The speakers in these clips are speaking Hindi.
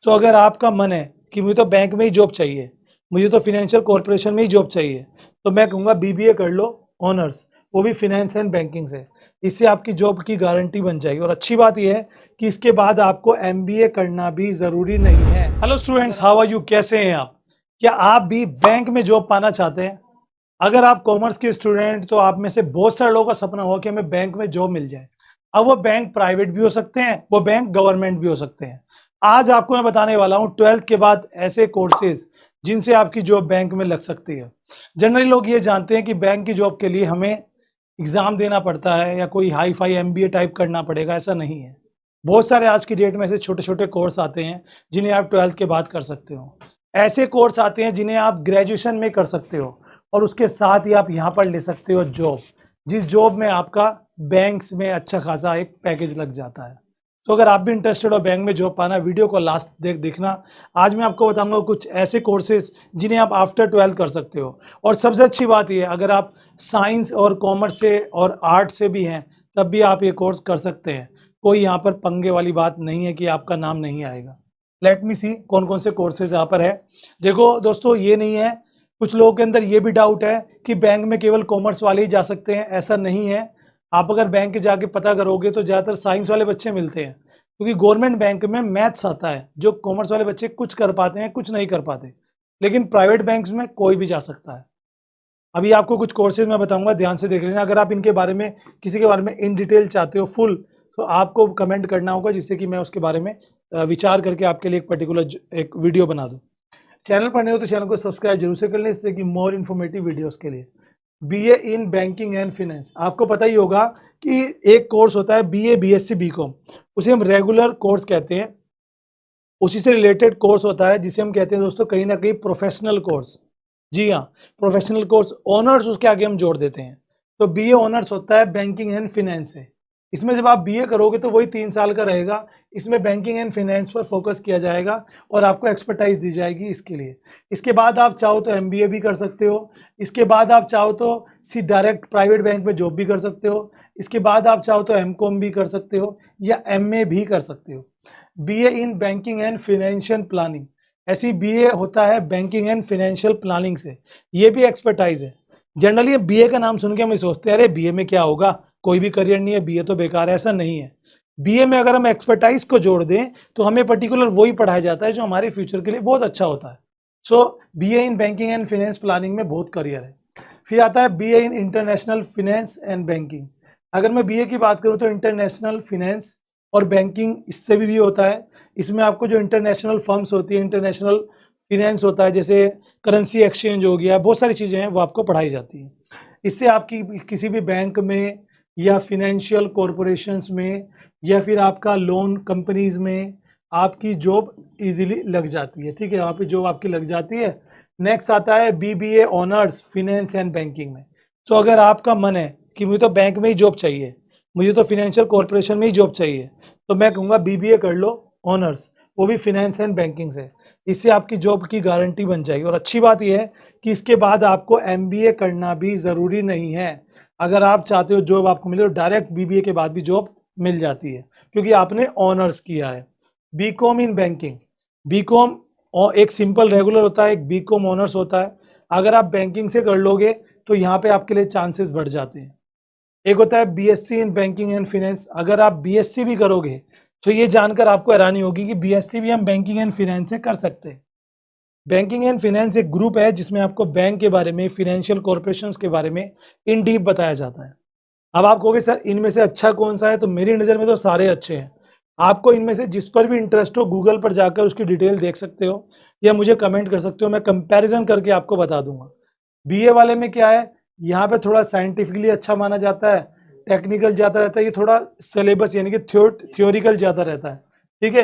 सो अगर आपका मन है कि मुझे तो बैंक में ही जॉब चाहिए, मुझे तो फिनेंशियल कॉर्पोरेशन में ही जॉब चाहिए, तो मैं कहूँगा बीबीए कर लो ऑनर्स, वो भी फिनेंस एंड बैंकिंग से। इससे आपकी जॉब की गारंटी बन जाएगी। और अच्छी बात यह है कि इसके बाद आपको एमबीए करना भी ज़रूरी नहीं है। Hello students, how are you, कैसे हैं आप? क्या आप भी बैंक में जॉब पाना चाहते हैं? अगर आप कॉमर्स के स्टूडेंट, तो आप में से बहुत सारे लोगों का सपना होगा कि हमें बैंक में जॉब मिल जाए। अब वो बैंक प्राइवेट भी हो सकते हैं, वो बैंक गवर्नमेंट भी हो सकते हैं। आज आपको मैं बताने वाला हूं 12th के बाद ऐसे कोर्सेज जिनसे आपकी जॉब बैंक में लग सकती है। जनरली लोग ये जानते हैं कि बैंक की जॉब के लिए हमें एग्जाम देना पड़ता है या कोई हाई फाई एमबीए टाइप करना पड़ेगा, ऐसा नहीं है। बहुत सारे आज की डेट में ऐसे छोटे छोटे कोर्स आते हैं जिन्हें आप 12th के बाद कर सकते हो। ऐसे कोर्स आते हैं जिन्हें आप ग्रेजुएशन में कर सकते हो और उसके साथ ही आप यहाँ पर ले सकते हो जॉब, जिस जॉब में आपका बैंक्स में अच्छा खासा एक पैकेज लग जाता है। तो अगर आप भी इंटरेस्टेड हो बैंक में जॉब पाना, वीडियो को लास्ट देखना। आज मैं आपको बताऊंगा कुछ ऐसे कोर्सेज जिन्हें आप आफ्टर 12th कर सकते हो। और सबसे अच्छी बात यह, अगर आप साइंस और कॉमर्स से और आर्ट से भी हैं तब भी आप ये कोर्स कर सकते हैं। कोई यहाँ पर पंगे वाली बात नहीं है कि आपका नाम नहीं आएगा। लेट मी सी कौन कौन से कोर्सेज यहाँ पर है। देखो दोस्तों, ये नहीं है, कुछ लोगों के अंदर ये भी डाउट है कि बैंक में केवल कॉमर्स वाले ही जा सकते हैं। ऐसा नहीं है। आप अगर बैंक जाके पता करोगे तो ज़्यादातर साइंस वाले बच्चे मिलते हैं, क्योंकि गवर्नमेंट बैंक में मैथ्स आता है जो कॉमर्स वाले बच्चे कुछ कर पाते हैं, कुछ नहीं कर पाते। लेकिन प्राइवेट बैंक्स में कोई भी जा सकता है। अभी आपको कुछ कोर्सेज मैं बताऊंगा, ध्यान से देख लेना। अगर आप इनके बारे में, किसी के बारे में इन डिटेल चाहते हो फुल, तो आपको कमेंट करना होगा, जिससे कि मैं उसके बारे में विचार करके आपके लिए एक पर्टिकुलर एक वीडियो बना दूँ। चैनल पर नहीं हो तो चैनल को सब्सक्राइब जरूर से कर लें, इस तरह की मोर इन्फॉर्मेटिव वीडियोस के लिए। BA in banking and finance, आपको पता ही होगा कि एक कोर्स होता है बीए बीएससी बीकॉम, उसे हम रेगुलर कोर्स कहते हैं। उसी से रिलेटेड कोर्स होता है जिसे हम कहते हैं दोस्तों कहीं ना कहीं प्रोफेशनल कोर्स। जी हाँ, प्रोफेशनल कोर्स, ऑनर्स उसके आगे हम जोड़ देते हैं। तो बीए ऑनर्स होता है बैंकिंग एंड फाइनेंस से। इसमें जब आप बीए करोगे तो वही 3 साल का रहेगा। इसमें बैंकिंग एंड फाइनेंस पर फोकस किया जाएगा और आपको एक्सपर्टाइज दी जाएगी इसके लिए। इसके बाद आप चाहो तो एमबीए भी कर सकते हो। इसके बाद आप चाहो तो डायरेक्ट प्राइवेट बैंक में जॉब भी कर सकते हो। इसके बाद आप चाहो तो एमकॉम भी कर सकते हो या एमए भी कर सकते हो। BA in banking and financial planning, ऐसी बीए होता है बैंकिंग एंड फाइनेंशियल प्लानिंग से। ये भी एक्सपर्टाइज है। जनरली बीए का नाम सुन के हम सोचते हैं अरे बीए में क्या होगा, कोई भी करियर नहीं है, बीए तो बेकार है। ऐसा नहीं है। बीए में अगर हम एक्सपर्टाइज को जोड़ दें तो हमें पर्टिकुलर वही पढ़ाया जाता है जो हमारे फ्यूचर के लिए बहुत अच्छा होता है। So BA in banking and finance planning में बहुत करियर है। फिर आता है BA in international finance and banking. अगर मैं बीए की बात करूं तो इंटरनेशनल फाइनेंस और बैंकिंग इससे भी होता है। इसमें आपको जो इंटरनेशनल फर्म्स होती है, इंटरनेशनल फाइनेंस होता है, जैसे करेंसी एक्सचेंज हो गया, बहुत सारी चीज़ें हैं वो आपको पढ़ाई जाती हैं। इससे आपकी किसी भी बैंक में या फिनेंशियल कॉरपोरेशंस में या फिर आपका लोन कंपनीज में आपकी जॉब इजीली लग जाती है। ठीक है, वहाँ पे जॉब आपकी लग जाती है। नेक्स्ट आता है BBA honours finance and banking में। सो अगर आपका मन है कि मुझे तो बैंक में ही जॉब चाहिए, मुझे तो फिनेंशियल कॉरपोरेशन में ही जॉब चाहिए, तो मैं कहूँगा बीबीए कर लो ऑनर्स, वो भी फिनेंस एंड बैंकिंग से। इससे आपकी जॉब की गारंटी बन जाएगी। और अच्छी बात यह है कि इसके बाद आपको एमबीए करना भी ज़रूरी नहीं है। अगर आप चाहते हो जॉब आपको मिले तो डायरेक्ट बीबीए के बाद भी जॉब मिल जाती है, क्योंकि आपने ऑनर्स किया है। बीकॉम इन बैंकिंग, बीकॉम एक सिंपल रेगुलर होता है, एक बीकॉम ऑनर्स होता है। अगर आप बैंकिंग से कर लोगे तो यहाँ पे आपके लिए चांसेस बढ़ जाते हैं। एक होता है BSc in banking and finance. अगर आप बीएससी भी करोगे तो ये जानकर आपको हैरानी होगी कि बीएससी भी हम बैंकिंग एंड फाइनेंस से कर सकते हैं। बैंकिंग एंड फाइनेंस एक ग्रुप है जिसमें आपको बैंक के बारे में, फाइनेंशियल कॉर्पोरेशंस के बारे में इन डीप बताया जाता है। अब आप कहोगे सर इनमें से अच्छा कौन सा है, तो मेरी नज़र में तो सारे अच्छे हैं। आपको इनमें से जिस पर भी इंटरेस्ट हो गूगल पर जाकर उसकी डिटेल देख सकते हो या मुझे कमेंट कर सकते हो, मैं कंपैरिजन करके आपको बता दूंगा। बीए वाले में क्या है, यहाँ पे थोड़ा साइंटिफिकली अच्छा माना जाता है, टेक्निकल ज़्यादा रहता है, ये थोड़ा सिलेबस यानी कि थ्योरिकल ज़्यादा रहता है। ठीक है,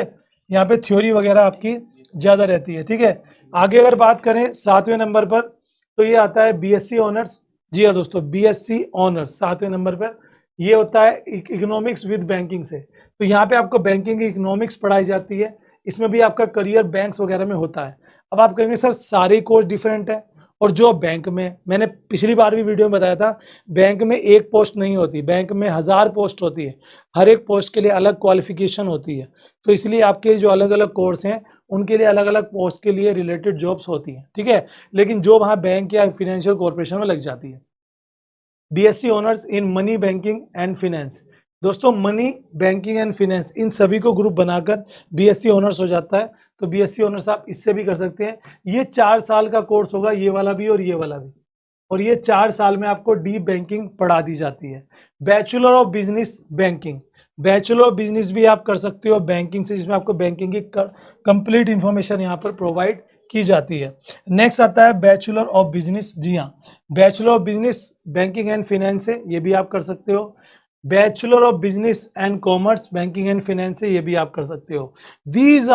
यहाँ पे थ्योरी वगैरह आपकी ज़्यादा रहती है। ठीक है, आगे अगर बात करें 7वें नंबर पर, तो ये आता है बीएससी ऑनर्स। जी हाँ दोस्तों, बीएससी ऑनर्स 7वें नंबर पर ये होता है इकोनॉमिक्स विद बैंकिंग से। तो यहाँ पे आपको बैंकिंग की इकोनॉमिक्स पढ़ाई जाती है। इसमें भी आपका करियर बैंक्स वगैरह में होता है। अब आप कहेंगे सर सारे कोर्स डिफरेंट है, और जो बैंक में, मैंने पिछली बार भी वीडियो में बताया था, बैंक में एक पोस्ट नहीं होती, बैंक में 1000 पोस्ट होती है। हर एक पोस्ट के लिए अलग क्वालिफिकेशन होती है। तो इसलिए आपके जो अलग अलग कोर्स हैं उनके लिए अलग अलग पोस्ट के लिए रिलेटेड जॉब्स होती हैं, ठीक है, लेकिन जो वहाँ बैंक या फाइनेंशियल कॉर्पोरेशन में लग जाती है। BSc honours in money banking and finance, दोस्तों मनी बैंकिंग एंड फिनेंस इन सभी को ग्रुप बनाकर बीएससी ऑनर्स हो जाता है। तो बीएससी ऑनर्स आप इससे भी कर सकते हैं। ये 4 साल का कोर्स होगा, ये वाला भी और ये वाला भी, और ये 4 साल में आपको डीप बैंकिंग पढ़ा दी जाती है। Bachelor of business banking, bachelor of business भी आप कर सकते हो बैंकिंग से, जिसमें आपको बैंकिंग की कंप्लीट इंफॉर्मेशन यहाँ पर प्रोवाइड की जाती है। नेक्स्ट आता है बैचलर ऑफ बिजनेस, जी हाँ, bachelor of business banking and finance से ये भी आप कर सकते हो। Bachelor of business and commerce banking and finance से ये भी आप कर सकते हो। These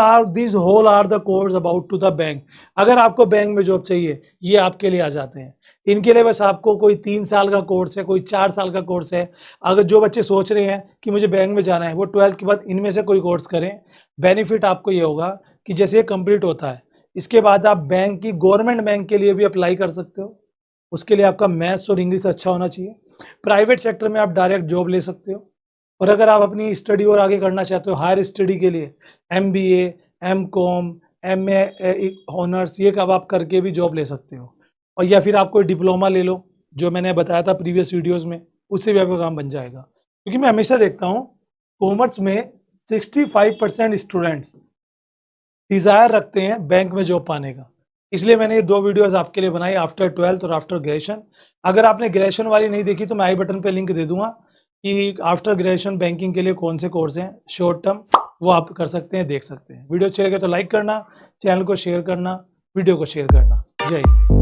whole are the course about to the bank. अगर आपको बैंक में जॉब चाहिए, ये आपके लिए आ जाते हैं। इनके लिए बस आपको कोई 3 साल का कोर्स है, कोई 4 साल का कोर्स है। अगर जो बच्चे सोच रहे हैं कि मुझे बैंक में जाना है, वो 12th के बाद इनमें से कोई कोर्स करें। बेनिफिट आपको ये होगा कि जैसे ये कंप्लीट होता है, इसके बाद आप बैंक की, गवर्नमेंट बैंक के लिए भी अप्लाई कर सकते हो। उसके लिए आपका मैथ्स और इंग्लिश अच्छा होना चाहिए। प्राइवेट सेक्टर में आप डायरेक्ट जॉब ले सकते हो। और अगर आप अपनी स्टडी और आगे करना चाहते हो, हायर स्टडी के लिए MBA, MCOM, MA ऑनर्स, ये कब आप करके भी जॉब ले सकते हो। और या फिर आप कोई डिप्लोमा ले लो, जो मैंने बताया था प्रीवियस वीडियोस में, उससे भी आपका काम बन जाएगा। क्योंकि मैं हमेशा देखता हूँ कॉमर्स में 65% स्टूडेंट्स डिज़ायर रखते हैं बैंक में जॉब पाने का। इसलिए मैंने ये 2 वीडियोस आपके लिए बनाई, आफ्टर 12th और आफ्टर ग्रेजुएशन। अगर आपने ग्रेजुएशन वाली नहीं देखी तो मैं आई बटन पे लिंक दे दूंगा कि आफ्टर ग्रेजुएशन बैंकिंग के लिए कौन से कोर्स हैं शॉर्ट टर्म, वो आप कर सकते हैं, देख सकते हैं। वीडियो अच्छे लगे तो लाइक करना, चैनल को शेयर करना, वीडियो को शेयर करना। जय हिंद।